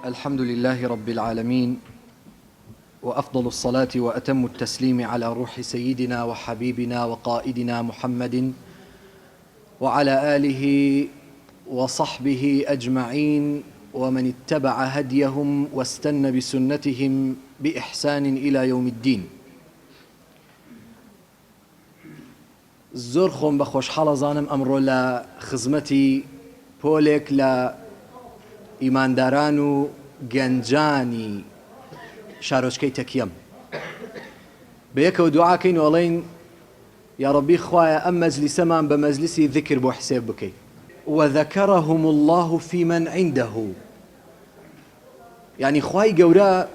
الحمد لله رب العالمين، وأفضل الصلاة وأتم التسليم على روح سيدنا وحبيبنا وقائدنا محمد وعلى آله وصحبه أجمعين ومن اتبع هديهم واستنى بسنتهم بإحسان إلى يوم الدين. زۆر خۆم بە خۆشحاڵەزانم ئەمڕۆ لە خزمەتی پۆلێک لە ئیمانداران و گەنجانی شارۆچکەی تەکیەم بە یەکەوە دوعاکەین و ئەڵێین یا ڕەبی خوایە ئەم مەجلیسەمان بە مەجلیسی ذکر بۆ حسێب بکەیت وذەکەرەهم الله فی من عنده، یعنی خوای گەورە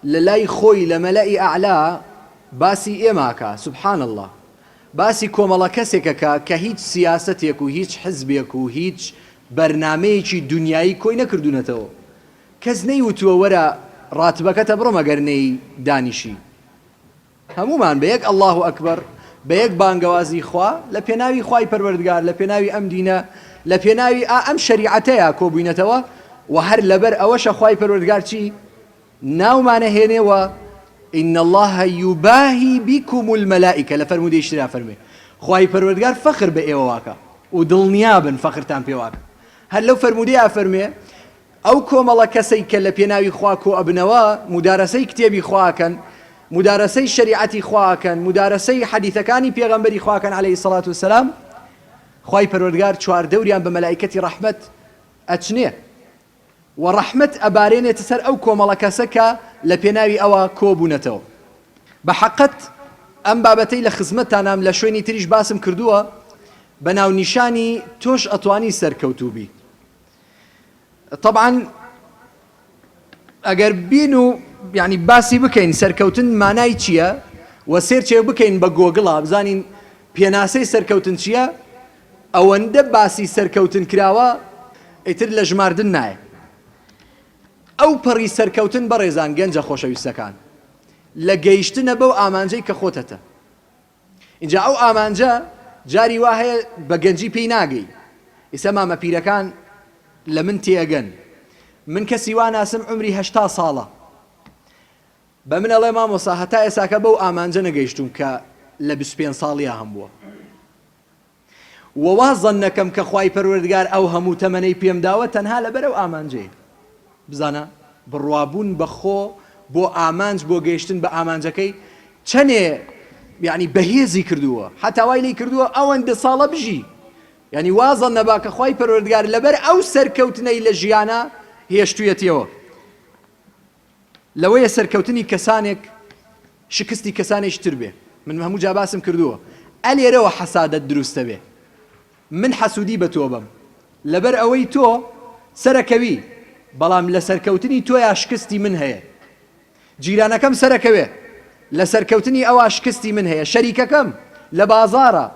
لە لای خۆی لە مەلەئی ئەعلا باسی ئێماکە سبحان الله، باسی کۆمەڵە کەسێکەکە کە هیچ سیاسەتێک و هیچ حزبێک و هیچ بەرنامەیەکی دنیایی کۆی نەکردوونەتەوە. کەس نەیوتووە وەرە ڕاتبەکەتە بڕۆ مەگەر نەی دانیشی. هەمومان بە یەک ئەڵڵاهو ئەکبەر، بە یەک بانگەوازی خوا لە پێناوی خوای پەروەردگار، لە پێناوی ئەم دینە، لە پێناوی ئەم شەریعەتەیە کۆبووینەتەوە و هەر لەبەر ئەوەشە خوای پەروەردگار چی ناومانە هێنێەوە إن الله يباهي بكم الملائكة لفرمودي اشترا فرمي خواهي پروردگار فخر بە ئێوەواکە و دڵنیابن فەخرتان پێواکە. هەر لەو فەرمودەیە فەرمێ ئەو کۆمەڵە کەسەی کە لە پێناوی خوا کۆ ئەبنەوە مودارەسەی کتێبی خواکەن، مودارەسەی شەریعەتی خواکەن، مودارەسەی حەدیثەکانی پێغەمبەری خواکەن عەلەیهی سەڵات وسەلام، خواهی پەروەردگار چواردەوریان بە مەلائیکەتی ڕەحمەت ئەچنێ و ڕەحمەت ئەبارێنێتە سەر ئەو کۆمەڵە کەسە کە لە پێناوی ئەوە کۆبوونەتەوە. بە حەقەت ئەم بابەتەی لە خزمەتتانام لە شوێنی تریش باسم کردووە، بە ناونیشانی تۆش ئەتوانی سەرکەوتوبی. طبعاً ئەگەر بین و یعنی باسی بکەین سەرکەوتن مانای چییە و سێرچێ بکەین بە گۆگڵا بزانین پێناسەی سەرکەوتن چییە، ئەوەندە باسی سەرکەوتن کراوە ئیتر لە ژماردن نایە. ئەو پەڕی سەرکەوتن بەڕێزان گەنجە خۆشەویستەکان لە گەیشتنە بەو ئامانجەی کە خۆتەتە. اینجا ئەو ئامانجە جاری وا هەیە بە گەنجی پێی ناگەی. ئێستا مامەپیرەکان لە من تێگەن، من کەسی وا ناسم عمری 80 ساڵە، بە من ئەڵێ مامۆسا هەتا ئێساکە بەو ئامانجە نەگەیشتوم کە لە 25 ساڵیە هەم بووە. وەوازەن نەکەم کە خوای پەروەردگار ئەو هەموو تەمەنەی پێم داوە تەنها لەبەر ئەو ئامانجەیە. بزانە بڕوابوون بەخۆ بۆ ئامانج بۆ گەیشتن بە ئامانجەکەی چەنێ یعنی بەهێزی کردووە، حتاوای لی کردووە ئەوەندە ساڵە بژی. یعنی وازە نەبا کە خوای پەروەردگار لەبەر ئەو سەرکەوتنەی لە ژیانە هێشتوویەتەوە. لەوەیە سەرکەوتنی کەسانێک شکستی کەسانێکی تر بێ. من هەموو جا باسم کردووە ئەلێرەوە حەسادەت دروستە بێ. من حەسوودی بە تۆ بم لەبەر ئەوەی تۆ سەرەکەوی، بەڵام لە سەرکەوتنی تۆیا شکستی من هەیە. جیرانەکەم سەرەکەوێ لە سەرکەوتنی ئەوە شکستی من هەیە. شەریکەکەم لە بازارە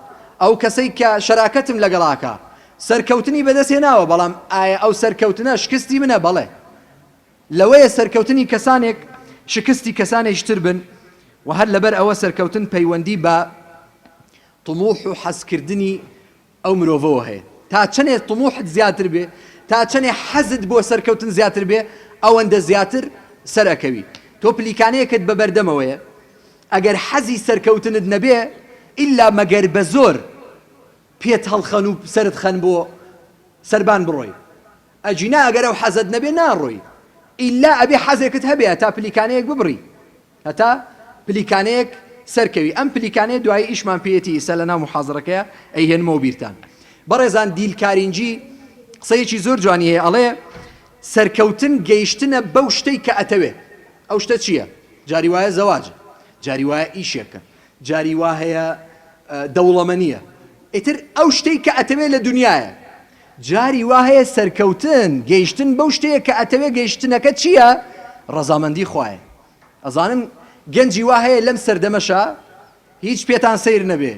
ئەو کەسەی کە شەراکەتم لەگەڵاکە سەرکەوتنی بەدەستێناوە، بەڵام ئایا ئەو سەرکەوتنە شکستی منە؟ بەڵێ. لەوەیە سەرکەوتنی کەسانێک شکستی کەسانێکی تر بن و هەر لەبەر ئەوە سەرکەوتن پەیوەندی بە طموح و حەزکردنی ئەو مرۆڤەوە هەیە. تا چەندێ طموحت زیاتر بێ، تا چەندێ حەزت بۆ سەرکەوتن زیاتر بێ، ئەوەندە زیاتر سەرەکەوی. تۆ پلیکانەیەکت بە بەردەمەوەیە، ئەگەر حەزی سەرکەوتنت نەبێ ئیلا مەگەر بە زۆر پێت هەڵخەن و سەرت خەن بۆ سەربان بڕۆی. ئەجینا ئەگەر ئەو حەزت نەبێ ناڕۆی، ئیلا ئەبێ حەزێکت هەبێ هەتا پلیکانەیەک ببڕی، هەتا پلیکانەیەک سەرکەوی. ئەم پلیکانەیە دوای ئیشمان پێیەتی ئێستا لەناو محازەرەکەیە ئەیهێنمەوە بیرتان. بەڕێزان دیلکارینجی قسەیەکی زۆر جوانی هەیە، ئەڵێ سەرکەوتن گەیشتنە بەو شتەی کە ئەتەوێ. ئەو شتە چییە؟ جاری وایە زەواجە، جاری وایە ئیشێکە، جاری وا هەیە دەوڵەمەنیە، ئیتر ئەو شتەی کە ئەتەوێ لە دنیایە. جاری وا هەیە سەرکەوتن گەیشتن بەو شتەیە کە ئەتەوێ گەیشتنەکە چییە؟ ڕەزامەندی خوایە. ئەزانم گەنجی وا هەیە لەم سەردەمەشە هیچ پێتان سەیر نەبێ،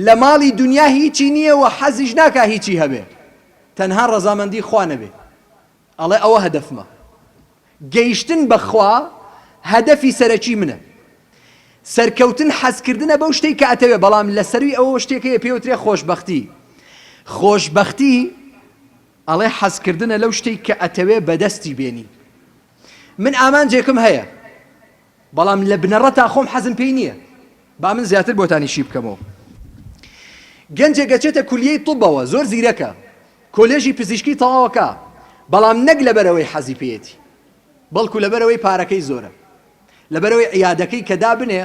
لە ماڵی دنیا هیچی نییە و حەزیش ناکا هیچی هەبێ، تەنها ڕەزامەندی خوا نەبێ. ئەڵێ ئەوە هەدەفمە. گەیشتن بەخوا هەدەفی سەرەکی منە. سەرکەوتن حەزکردنە بەو شتەی کە ئەتەوێ، بەڵام لە سەروی ئەوە شتێکەیە پێوترێ خۆشبەختی. خۆشبەختی ئەڵێ حەزکردنە لەو شتەی کە ئەتەوێ بەدەستی بێنی. من ئامانجێکم هەیە بەڵام لە بنەڕە تا خۆم حەزم پێی نییە با من زیاتر بۆتانیشی بکەمەوە گەنجێک گەچێتە کولیەی طوبەوە زۆر زیرەکە کۆلێژی پزیشکی تەواوەکە بەڵام نەک لەبەرەوەی حەزی پێیەتی بەڵکو لەبەرەوەی پارەکەی زۆرە لەبەرەوەی عیادەکەی کە دابنێ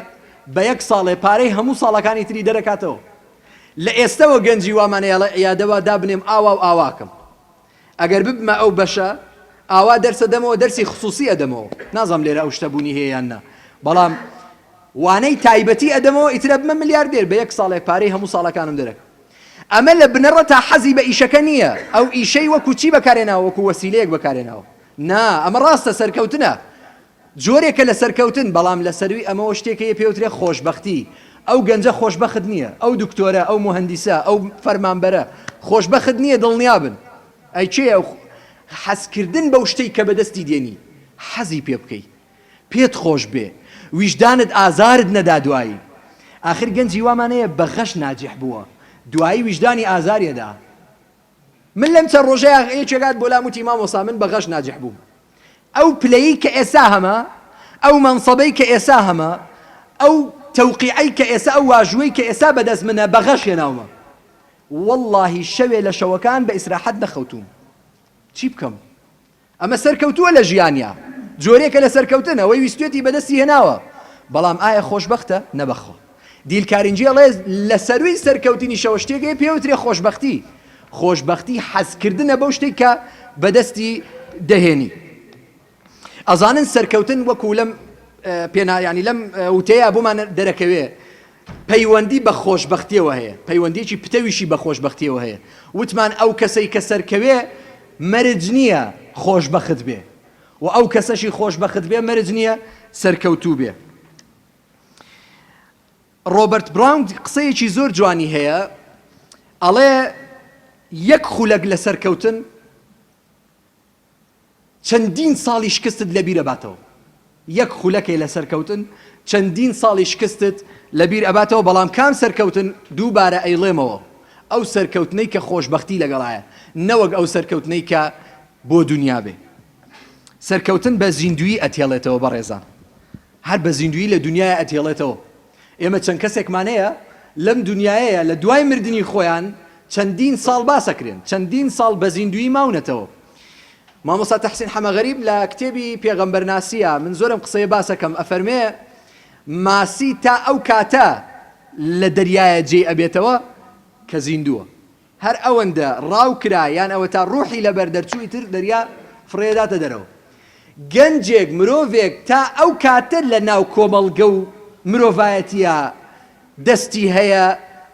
بە یەک ساڵێ پارەی هەموو ساڵەکانی تری دەرەکاتەوە لە ئێستەوە گەنجی وامانەیەڵە عیادەوە دابنێم ئاوا و ئاواکەم ئەگەر ببمە ئەو بەشە ئاوا دەرسە دەمەوە دەرسی خصوصی ئەدەمەوە نازام لێرە ئەو شتەبوونی هەیە یان نا بەڵام وانەی تایبەتی ئەدەمەوە ئیترە بمە ملیاردێر بە یەک ساڵێ پارەی هەموو ساڵەکانم دەرەکە ئەمە لە بنەڕە تا حەزی بە ئیشەکە نییە ئەو ئیشەی وەکو چی بەکارێناوە وەکو وەسیلەیەک بەکارێناوە نا ئەمە ڕاستە سەرکەوتنە جۆرێکە لە سەرکەوتن بەڵام لە سەروی ئەمەوە شتێکەیە پێوترێ خۆشبەختی ئەو گەنجە خۆشبەخت نییە ئەو دکتۆرە ئەو مهندیسە ئەو فەرمانبەرە خۆشبەخت نییە دڵنیابن ئەی چێ ئەو حەزکردن بەو شتەی کە بەدەستی دێنی حەزی پێ بکەی پێت خۆش بێ ویژدانت ئازارت نەدا دوایی ئاخر گەنجی وامانەیە بە غەش ناجح بووە دوایی ویژدانی ئازاریەدا من لەم چەند ڕۆژەیە یەکێکات بۆ لام وتی مامۆستا من بە غەش ناجح بووم ئەو پلەیی کە ئێسا هەمە ئەو مەنسەبەی کە ئێسا هەمە ئەو تەوقیعەی کە ئێسا ئەو واژوەی کە ئێسا بەدەست منە بە غەش هێناومە واللهی شەوێ لە شەوەکان بە ئیسراحەت نەخەوتوم چی بکەم ئەمە سەرکەوتووە لە ژیانیا جۆرێکە لە سەرکەوتن ئەوەی ویستێتی بەدەستی هێناوە بەڵام ئایا خۆشبەختە نەبەخۆ دیلکارینجی ئەڵێ لە سەروی سەرکەوتنی شەوە شتێکەیە پێوترێ خۆشبەختی خۆشبەختی حەزکردنە بەو شتێک کە بەدەستی دەهێنی ئەزانن سەرکەوتن وەکو لەم پێنایانی لەم وتەیە بۆمان دەرەکەوێ پەیوەندی بە خۆشبەختیەوە هەیە پەیوەندیەکی پتەویشی بە خۆشبەختیەوە هەیە وتمان ئەو کەسەی کە سەرکەوێ مەرج نییە خۆشبەخت بێ و ئەو کەسەشی خۆشبەخت بێ مەرج نییە سەرکەوتوو بێ ڕۆبەرت براون قسەیەکی زۆر جوانی هەیە ئەڵێ یەک خولەک لە سەرکەوتن چەندین ساڵی شکستت لەبیر ئەباتەوە یەک خولەکەی لە سەرکەوتن چەندین ساڵی شکستت لەبیر ئەباتەوە بەڵام کام سەرکەوتن دووبارە ئەیڵێمەوە ئەو سەرکەوتنەی کە خۆشبەختی لەگەڵایە نەوەک ئەو سەرکەوتنەی کە بۆ دنیا بێ سەرکەوتن بە زیندوی ئەتێڵێتەوە بەڕێزان هەر بە زیندوی لە دنیای ئەتێڵێتەوە ئێمە چەند کەسێکمانەیە لەم دنیایەیە لە دوای مردنی خۆیان چەندین ساڵ باسەکرێن چەندین ساڵ بە زیندوی ماونەتەوە مامۆستا تەحسین حەمەغەریب لە کتێبی پێغەمبەرناسیە من زۆرم قسەیە باسەکەم ئەفەرمێ ماسی تا ئەو کاتە لە دەریایە جێ ئەبێتەوە کە زیندووە هەر ئەوەندە ڕاو کرا یان ئەوە تا ڕوحی لەبەر دەرچووی تر دەریا فڕێداتە دەرەوە گەنجێک مرۆڤێک تا ئەو کاتە لە ناو کۆمەڵگە و مرۆڤایەتیە دەستی هەیە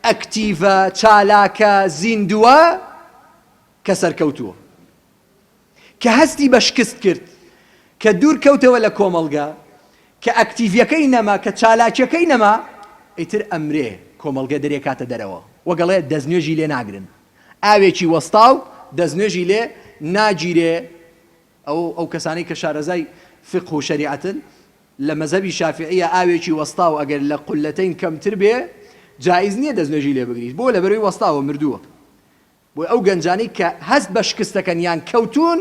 ئەکتیڤە چالاکە زیندووە کە سەرکەوتووە کە هەستی بە شکست کرد کە دوور کەوتەوە لە کۆمەڵگە کە ئەکتیڤیەکەی نەما کە چالاکیەکەی نەما ئیتر ئەمرێ کۆمەڵگە دەرێکاتە دەرەوە وەگەڵێ دەستنوێژی لێ ناگرن ئاوێکی وەستاو دەستنوێژی لێ ناگیرێ ئەو کەسانەی کە شارەزای فقه و شەریعەتن لە مەزهەبی شافعیە ئاوێکی وەستاو ئەگەر لە قولەتەین کەمتر بێ جایز نییە دەستنوێژی لێ بگریت بۆ لەبەرەوەی وەستاوە مردووە بۆ ئەو گەنجانەی کە هەست بە شکستەکەن یان کەوتون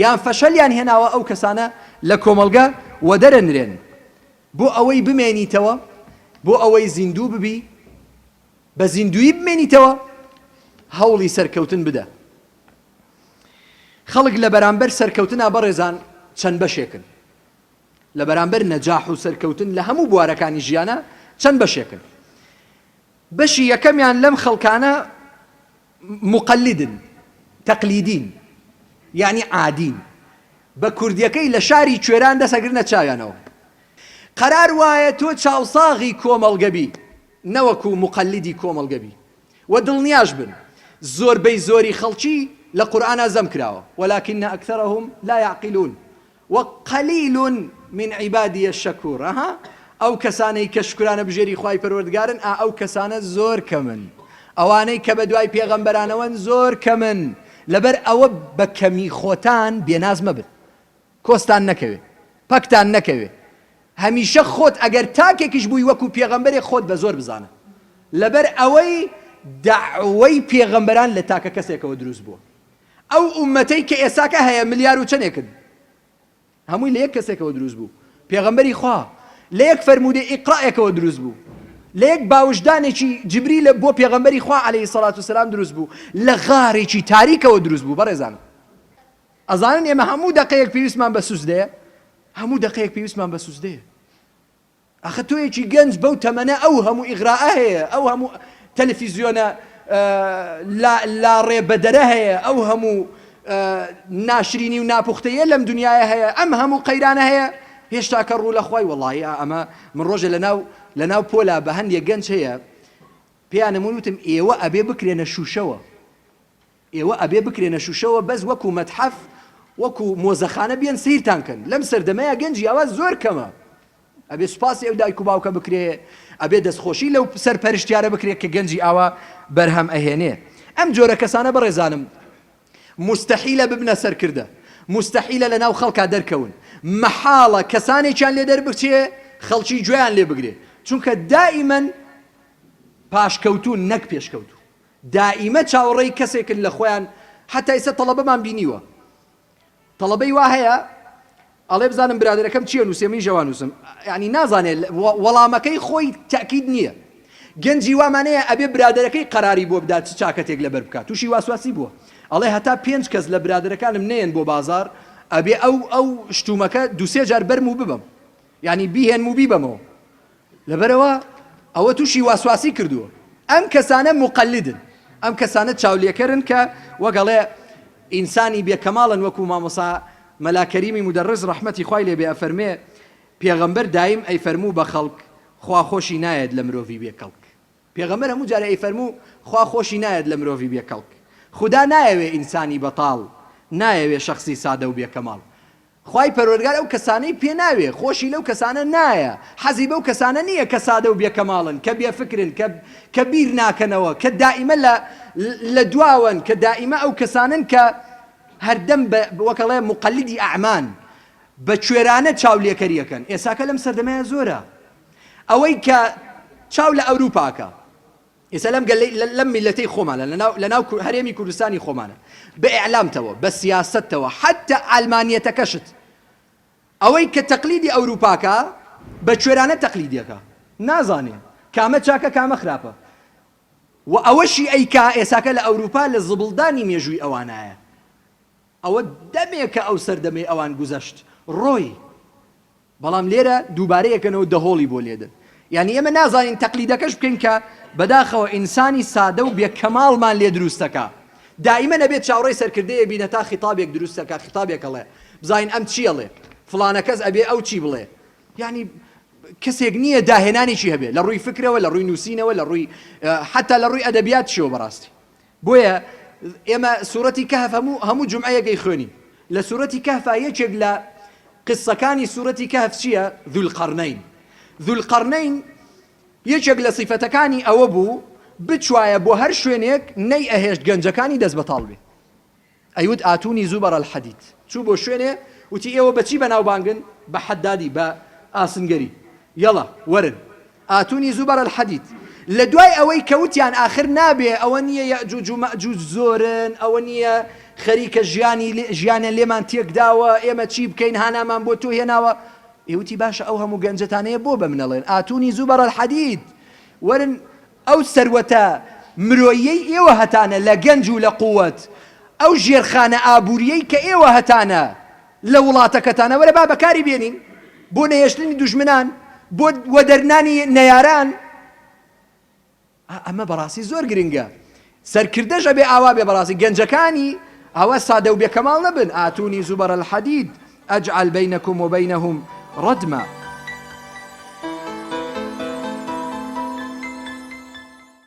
یان فەشەلیان هێناوە ئەو کەسانە لە کۆمەڵگە وەدەرەنرێن بۆ ئەوەی بمێنیتەوە بۆ ئەوەی زیندوو ببی بە زیندویی بمێنیتەوە هەوڵی سەرکەوتن بدە خەڵک لە بەرامبەر سەرکەوتنا بەڕێزان چەند بەشێکن لە بەرامبەر نەجاح و سەرکەوتن لە هەموو بوارەکانی ژیانە چەند بەشێکن بەشی یەکەمیان لەم خەڵکانە مقلدن تەقلیدین یعنی عادین بە کوردیەکەی لە شاری کوێران دەسەگرنە چاویانەوە قەرار وایە تۆ چاوساغی کۆمەڵگەبی نەوەکو مقلدی کۆمەڵگەبی و دڵنیاش بن زۆربەی زۆری خەڵکی لە قورئانە زەم کراوە ولكن أكثرهم لا يعقلون وقليل من عبادي الشكور ئەو کەسانەی کە شکرانە بژێری خوای پەروەردگارن ئەو کەسانە زۆر کەمن ئەوانەی کە بە دوای پێغەمبەرانەوەن زۆر کەمن لەبەر ئەوە بە کەمی خۆتان بێناز مەبن کۆستان نەکەوێ پەکتان نەکەوێ هەمیشە خۆت ئەگەر تاکێکیش بووی وەکو پێغەمبەرێک خۆت بە زۆر بزانە لەبەر ئەوەی دعوەی پێغەمبەران لە تاکە کەسێکەوە دروست بووە ئەو ئومەتەی کە ئێساکە هەیە ملیار و چەندێکن هەمووی لە یەک کەسێکەوە دروست بوو پێغەمبەری خوا لە یەک فەرموودەی ئیقرائێکەوە دروست بوو لە یەک باوشدانێکی جبریل بۆ پێغەمبەری خوا عەلەیهی سەڵات وسەلام دروست بوو لە غارێکی تاریکەوە دروست بوو بەڕێزانم ئەزانن ئێمە هەموو دەقەیەک پێویستمان بە سوزدەیە هەموو دەقەیەک پێویستمان بە سوزدەیە ئەخە تۆیەکی گەنج بەو تەمەنە ئەو هەموو ئیغراءە هەیە ئەو هەموو تەلەڤیزیۆنە لا ڕێبەدەرە هەیە ئەو هەموو ناشرینی و ناپوختەیە لەم دنیاە هەیە ئەم هەموو قەیرانە هەیە هێشتا کە ڕوو لە خوای وەڵڵی ئەمە من ڕۆژە لەناو پۆلا بە هەندێک گەنج هەیە پێیانەمون وتم ئێوە ئەبێ بکرێنە شوشەوە ئێوە ئەبێ بکرێنە شوشەوە بەس وەکو مەتحەف وەکو مۆزەخانە بێن سیرتان کەن لەم سەردەمەیە گەنجی ئەوە زۆر کەمە ئەبێ سوپاسی ئەو دایک و باوکە بکرێ ئەبێ دەستخۆشی لەو سەرپەرشتیارە بکرێت کە گەنجی ئاوا بەرهەم ئەهێنێ ئەم جۆرە کەسانە بەڕێزانم مستحیلە ببنە سەرکردە مستحیلە لە ناو خەڵکا دەرکەون مەحاڵە کەسانێکیان لێ دەربچێ خەڵکی گوێیان لێ بگرێ چونکە دائیمەن پاشکەوتون نەک پێشکەوتو دائیمە چاوەڕێی کەسێکن لە خۆیان حتا ئێستا تەڵەبەمان بینیوە تەڵەبەی وا هەیە ئەڵێ بزانم برادەرەکەم چییە نووسێ من ژەوا نووسم یعنی نازانێت وەڵامەکەی خۆی تەکید نییە گەنجی وامانەیە ئەبێ برادەرەکەی قەراری بۆ بدات چ چاکەتێک لەبەر بکات تووشی واسواسی بووە ئەڵێ هەتا 5 کەس لە برادەرەکانم نێن بۆ بازار ئەبێ ئەو شتومەکە دووسێ جار بەرم و ببم یعنی بیهێنم و بیبەمەوە لەبەرەوە ئەوە تووشی واسواسی کردووە ئەم کەسانە مقلدن ئەم کەسانە چاولێکەرن کە وەگەڵێ ئینسانی بێکەماڵن وەکو مامۆسا مەلاکەریمی مدەڕز ڕەحمەتی خوای لێ بێ ئەفەرمێ پێغەمبەر دایم ئەیفەرموو بە خەڵک خوا خۆشی نایەت لە مرۆڤی بێکەڵک پێغەمبەر هەموو جارە ئەیفەرموو خوا خۆشی نایەت لە مرۆڤی بێکەڵک خدا نایەوێ ئینسانی بەتاڵ نایەوێ شەخصی سادە و بێکەماڵ خوای پەروەردگار ئەو کەسانەی پێ ناوێ خۆشی لەو کەسانە نایە حەزی بەو کەسانە نییە کە سادە و بێکەماڵن کە بێفکرن کە بیر ناکەنەوە کە دائیمە لە دواون کە دائیمە ئەو کەسانن کە هەردەم وەکەڵێ مقلدی ئەعمان بە کوێرانە چاولێکەریەکەن ئێساکە لەم سەردەمەیە زۆرە ئەوەی کە چاو لە ئەوروپاکە ئێستا لەم میلەتەی خۆمانە لەناو هەرێمی کوردستانی خۆمانە بە ئیعلامتەوە بە سیاسەتەوە حتا ئالمانیەتەکەشت ئەوەی کە تەقلیدی ئەوروپاکە بە کوێرانە تەقلیدیەکە نازانێ کامە چاکە کامە خراپە و ئەوەشی ئەیکا ئێساکە لە ئەوروپا لە زبڵدانی مێژووی ئەوانایە ئەوە دەمێکە ئەو سەردەمەی ئەوان گوزەشت ڕۆی بەڵام لێرە دووبارەیەکەنەوە دەهۆڵی بۆ لێدن یعنی ئێمە نازانین تەقلیدەکەش بکەین کە بەداخەوە ئینسانی سادە و بێکەماڵمان لێ دروستەکە دائیمە نەبێت چاوەڕێی سەرکردەیە بینە تا خیتابێک دروستەکە خیتابێکەڵێ بزانین ئەم چیەڵێ فڵانە کەس ئەبێ ئەو چی بڵێ یعنی کەسێک نییە داهێنانێکی هەبێ لە ڕووی فکرەوە لە ڕووی نووسینەوە لە ڕووی حتا لە ڕووی ئەدەبیات شێوە بەڕاستی بۆیە ئێمە سوورەتی کەهف هەموو جومعەیەکەی خوێنی لە سوورەتی کەهف یەکێک لە قسەکانی سوورەتی کەهف چییە ذوالقەرنەین یەکێک لە سیفەتەکانی ئەوە بوو بچوایە بۆ هەر شوێنێک نەی ئەهێشت گەنجەکانی دەست بەتاڵ بێ ئەیوت ئاتونی زوبەر الحەدید چوو بۆ شوێنێ وتی ئێوە بەچی بەناوبانگن بە حەدادی بە ئاسنگەری یەڵە وەرن ئاتونی زوبەر الحەدید لە دوای ئەوەی کەوتیان ئاخر نابێ ئەوە نییە یەئجوج و مەئجوج زۆرن ئەوە نییە خەریکە ژیانە لێمان تێکداوە ئێمە چی بکەین هانامان بۆ تۆ هێناوە ئێوتی باشە ئەو هەموو گەنجەتانەیە بۆ بە منەڵێن ئاتونی زوبەر الحەدید وەرن ئەو سەروەتە مرۆیەی ئێوە هەتانە لە گەنج و لە قووەت ئەو ژێرخانە ئابووریەی کە ئێوە هەتانە لە وڵاتەکەتانە وەرە با بەکاری بێنین بۆ نەهێشتنی دوژمنان بۆ وەدەرنانی نەیاران ئەمە بەڕاستی زۆر گرنگە سەرکردەش ئەبێ ئاوا بێ بەڕاستی گەنجەکانی ئەوە سادە و بێکەماڵ نەبن ئاتونی زوبەر الحەدید ئەجعل بەینەکم و بەینەهم ڕەدمە